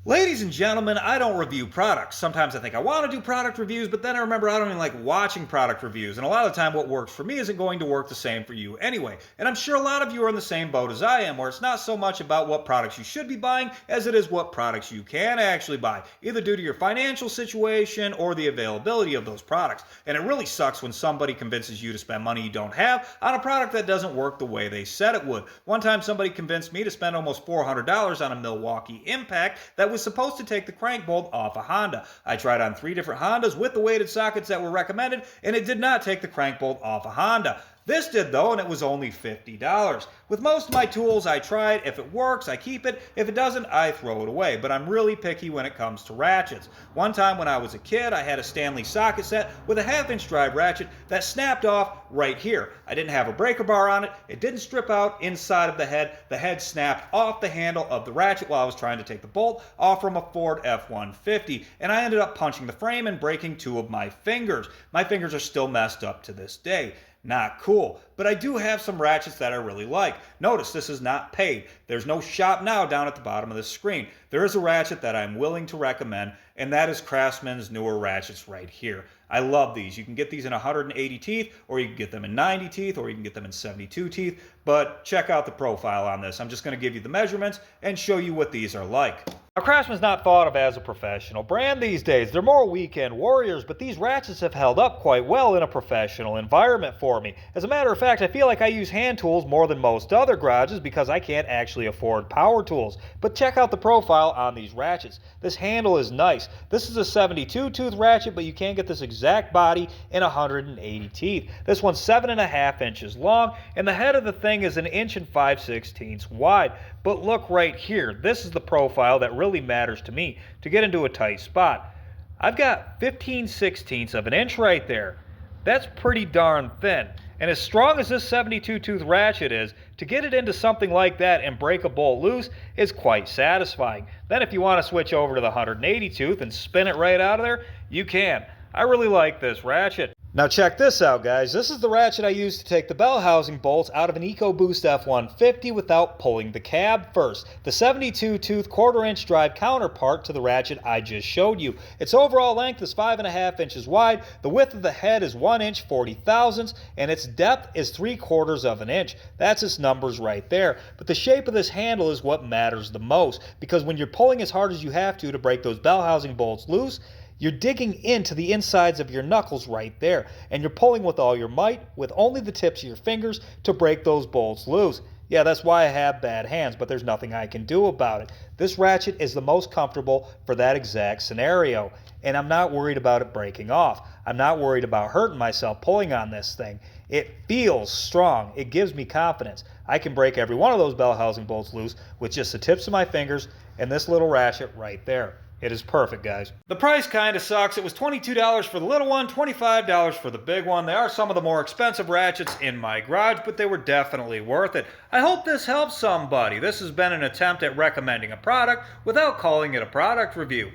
Ladies and gentlemen, I don't review products. Sometimes I think I want to do product reviews, but then I remember I don't even like watching product reviews. And a lot of the time, what works for me isn't going to work the same for you anyway. And I'm sure a lot of you are in the same boat as I am, where it's not so much about what products you should be buying as it is what products you can actually buy, either due to your financial situation or the availability of those products. And it really sucks when somebody convinces you to spend money you don't have on a product that doesn't work the way they said it would. One time, somebody convinced me to spend almost $400 on a Milwaukee Impact that was supposed to take the crank bolt off a Honda. I tried on 3 different Hondas with the weighted sockets that were recommended, and it did not take the crank bolt off a Honda. This did though, and it was only $50. With most of my tools, I tried. If it works, I keep it. If it doesn't, I throw it away. But I'm really picky when it comes to ratchets. One time when I was a kid, I had a Stanley socket set with a 1/2-inch drive ratchet that snapped off right here. I didn't have a breaker bar on it. It didn't strip out inside of the head. The head snapped off the handle of the ratchet while I was trying to take the bolt off from a Ford F-150. And I ended up punching the frame and breaking 2 of my fingers. My fingers are still messed up to this day. Not cool, but I do have some ratchets that I really like. Notice this is not paid. There's no shop now down at the bottom of the screen. There is a ratchet that I'm willing to recommend, and that is Craftsman's newer ratchets right here. I love these. You can get these in 180 teeth, or you can get them in 90 teeth, or you can get them in 72 teeth, but check out the profile on this. I'm just going to give you the measurements and show you what these are like. Now, Craftsman's not thought of as a professional brand these days. They're more weekend warriors, but these ratchets have held up quite well in a professional environment for me. As a matter of fact, I feel like I use hand tools more than most other garages because I can't actually afford power tools. But check out the profile on these ratchets. This handle is nice. This is a 72 tooth ratchet, but you can get this exact body in 180 teeth. This one's 7.5 inches long, and the head of the thing is 1 inch and 5/16 wide. But look right here. This is the profile that really matters to me to get into a tight spot. I've got 15/16 of an inch right there. That's pretty darn thin. And as strong as this 72 tooth ratchet is, to get it into something like that and break a bolt loose is quite satisfying. Then if you want to switch over to the 180 tooth and spin it right out of there, you can. I really like this ratchet. Now check this out, guys. This is the ratchet I used to take the bell housing bolts out of an EcoBoost F-150 without pulling the cab first. The 72 tooth 1/4 inch drive counterpart to the ratchet I just showed you. Its overall length is 5.5 inches wide, the width of the head is 1 inch 40 thousandths, and its depth is 3/4 of an inch. That's its numbers right there. But the shape of this handle is what matters the most, because when you're pulling as hard as you have to break those bell housing bolts loose, you're digging into the insides of your knuckles right there, and you're pulling with all your might, with only the tips of your fingers, to break those bolts loose. Yeah, that's why I have bad hands, but there's nothing I can do about it. This ratchet is the most comfortable for that exact scenario, and I'm not worried about it breaking off. I'm not worried about hurting myself pulling on this thing. It feels strong. It gives me confidence. I can break every one of those bell housing bolts loose with just the tips of my fingers and this little ratchet right there. It is perfect, guys. The price kind of sucks. It was $22 for the little one, $25 for the big one. They are some of the more expensive ratchets in my garage, but they were definitely worth it. I hope this helps somebody. This has been an attempt at recommending a product without calling it a product review.